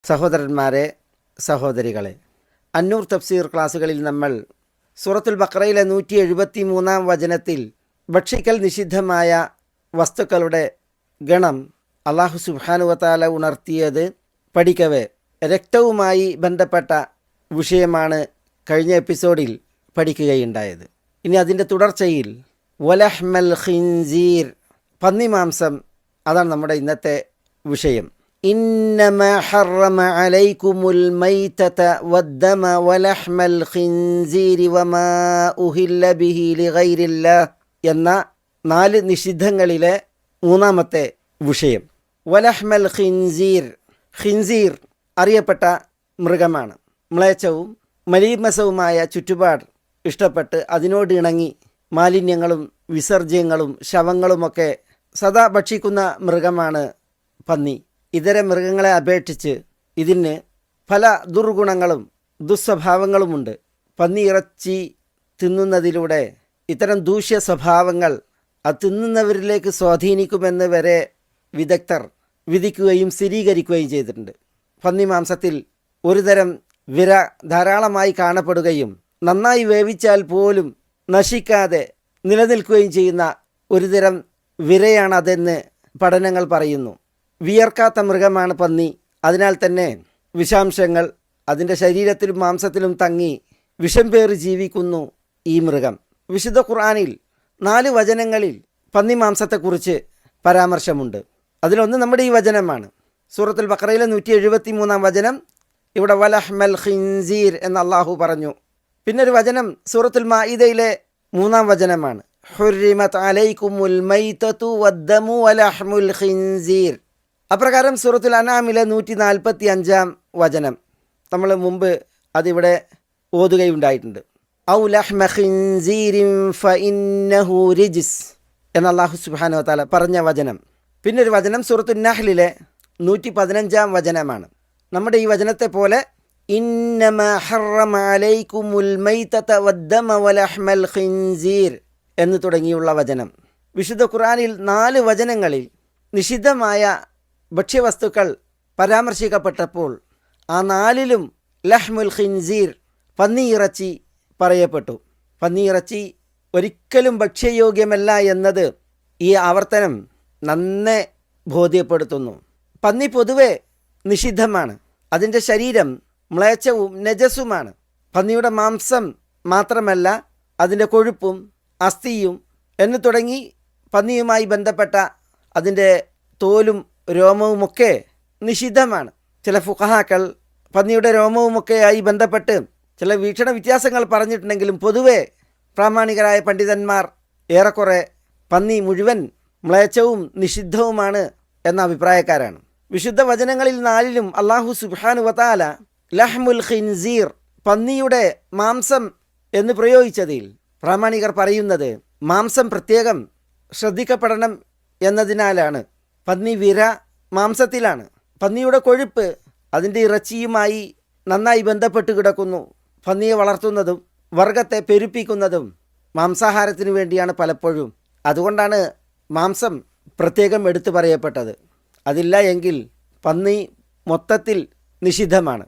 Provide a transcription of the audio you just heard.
സഹോദരന്മാരെ, സഹോദരികളെ, അന്നൂർ തഫ്സീർ ക്ലാസ്സുകളിൽ നമ്മൾ സൂറത്തുൽ ബഖറയിലെ 173-ാം വചനത്തിൽ ഭക്ഷിക്കൽ നിഷിദ്ധമായ വസ്തുക്കളുടെ ഗണം അല്ലാഹു സുബ്ഹാനഹു വ തആല ഉണർത്തിയത് പഠിക്കവേ രക്തവുമായി ബന്ധപ്പെട്ട വിഷയമാണ് കഴിഞ്ഞ എപ്പിസോഡിൽ പഠിക്കുകയുണ്ടായത്. ഇനി അതിൻ്റെ തുടർച്ചയിൽ വലഹ്മൽ ഖിൻസീർ, പന്നിമാംസം, അതാണ് നമ്മുടെ ഇന്നത്തെ വിഷയം. ഇന്നമാ ഹറമ അലൈക്കുമുൽ മൈതത വദ്ദമ വലഹ്മൽ ഖിൻസീരി വമാ ഉഹില്ല ബിഹി ലിഗൈരില്ലാഹ് എന്ന 4 നിഷിദ്ധങ്ങളിലെ 3-ാമത്തെ വിഷയം. വലഹ്മൽ ഖിൻസീർ, ഖിൻസീർ അറിയപ്പെട്ട മൃഗമാണ്. മ്ലേച്ഛവും മലീമസവുമായ ചുറ്റുപാട് ഇഷ്ടപ്പെട്ട് അതിനോട് ഇണങ്ങി മാലിന്യങ്ങളും വിസർജ്യങ്ങളും ശവങ്ങളുമൊക്കെ സദാ ഭക്ഷിക്കുന്ന മൃഗമാണ് പന്നി. ഇതര മൃഗങ്ങളെ അപേക്ഷിച്ച് ഇതിന് പല ദുർഗുണങ്ങളും ദുസ്വഭാവങ്ങളുമുണ്ട്. പന്നി ഇറച്ചി തിന്നുന്നതിലൂടെ ഇത്തരം ദൂഷ്യ സ്വഭാവങ്ങൾ അത് തിന്നുന്നവരിലേക്ക് സ്വാധീനിക്കുമെന്ന് വരെ വിദഗ്ധർ വിധിക്കുകയും സ്ഥിരീകരിക്കുകയും ചെയ്തിട്ടുണ്ട്. പന്നി മാംസത്തിൽ ഒരുതരം വിര ധാരാളമായി കാണപ്പെടുകയും നന്നായി വേവിച്ചാൽ പോലും നശിക്കാതെ നിലനിൽക്കുകയും ചെയ്യുന്ന ഒരുതരം വിരയാണതെന്ന് പഠനങ്ങൾ പറയുന്നു. വിയർക്കാത്ത മൃഗമാണ് പന്നി. അതിനാൽ തന്നെ വിഷാംശങ്ങൾ അതിൻ്റെ ശരീരത്തിലും മാംസത്തിലും തങ്ങി വിഷം പേറി ജീവിക്കുന്നു ഈ മൃഗം. വിശുദ്ധ ഖുർആനിൽ 4 വചനങ്ങളിൽ പന്നി മാംസത്തെക്കുറിച്ച് പരാമർശമുണ്ട്. അതിലൊന്ന് നമ്മുടെ ഈ വചനമാണ്. സൂറത്തുൽ ബഖറയിലെ 173-ാം വചനം. ഇവിടെ വലഹ്മൽ ഖിൻസീർ എന്ന് അള്ളാഹു പറഞ്ഞു. പിന്നൊരു വചനം സൂറത്തുൽ മാഇദയിലെ 3-ാം വചനമാണ്. ഹുർരിമത് അലൈക്കുമുൽ മൈതതു വദ്ദമു വലഹ്മുൽ ഖിൻസീർ. അപ്രകാരം സൂറത്തുൽ അൻആമിലെ 145-ാം വചനം നമ്മൾ മുമ്പ് അതിവിടെ ഓതുകയുണ്ടായിട്ടുണ്ട്. ഔ ലഹ്മ ഖിൻസീരിൻ ഫഇന്നഹു റിജ്സ് എന്ന് അല്ലാഹു സുബ്ഹാനഹു വ തആല പറഞ്ഞ വചനം. പിന്നൊരു വചനം സൂറത്തുൻ നഹ്ലിലെ 115-ാം വചനമാണ്. നമ്മുടെ ഈ വചനത്തെ പോലെ ഇന്നമാ ഹറമ അലൈക്കുമുൽ മൈതത വദ്ദമ വലഹ്മൽ ഖിൻസീർ എന്ന് തുടങ്ങിയുള്ള വചനം. വിശുദ്ധ ഖുർആനിൽ 4 വചനങ്ങളിൽ നിഷിദ്ധമായ ഭക്ഷ്യവസ്തുക്കൾ പരാമർശിക്കപ്പെട്ടപ്പോൾ ആ 4ലും ലഹ്മുൽ ഖിൻസീർ, പന്നിയിറച്ചി പറയപ്പെട്ടു. പന്നിയിറച്ചി ഒരിക്കലും ഭക്ഷ്യയോഗ്യമല്ല എന്നത് ഈ ആവർത്തനം നന്നെ ബോധ്യപ്പെടുത്തുന്നു. പന്നി പൊതുവെ നിഷിദ്ധമാണ്. അതിൻ്റെ ശരീരം മ്ലേച്ഛവും നജസുമാണ്. പന്നിയുടെ മാംസം മാത്രമല്ല, അതിൻ്റെ കൊഴുപ്പും അസ്ഥിയും എന്ന് തുടങ്ങി പന്നിയുമായി ബന്ധപ്പെട്ട അതിൻ്റെ തോലും രോമവുമൊക്കെ നിഷിദ്ധമാണ്. ചില ഫുഖഹാക്കൾ പന്നിയുടെ രോമവുമൊക്കെയായി ബന്ധപ്പെട്ട് ചില വീക്ഷണ വ്യത്യാസങ്ങൾ പറഞ്ഞിട്ടുണ്ടെങ്കിലും പൊതുവെ പ്രാമാണികരായ പണ്ഡിതന്മാർ ഏറെക്കുറെ പന്നി മുഴുവൻ മ്ലേച്ഛവും നിഷിദ്ധവുമാണ് എന്ന അഭിപ്രായക്കാരാണ്. വിശുദ്ധ വചനങ്ങളിൽ 4ലും അല്ലാഹു സുബ്ഹാനഹു വ തആല ലഹ്മുൽ ഖിൻസീർ, പന്നിയുടെ മാംസം എന്ന് പ്രയോഗിച്ചതിൽ പ്രാമാണികർ പറയുന്നത് മാംസം പ്രത്യേകം ശ്രദ്ധിക്കപ്പെടണം എന്നതിനാലാണ്. പന്നി വിര മാംസത്തിലാണ്. പന്നിയുടെ കൊഴുപ്പ് അതിൻ്റെ ഇറച്ചിയുമായി നന്നായി ബന്ധപ്പെട്ട് കിടക്കുന്നു. പന്നിയെ വളർത്തുന്നതും വർഗത്തെ പെരുപ്പിക്കുന്നതും മാംസാഹാരത്തിന് വേണ്ടിയാണ് പലപ്പോഴും. അതുകൊണ്ടാണ് മാംസം പ്രത്യേകം എടുത്തു പറയപ്പെട്ടത്. അതില്ല എങ്കിൽ പന്നി മൊത്തത്തിൽ നിഷിദ്ധമാണ്.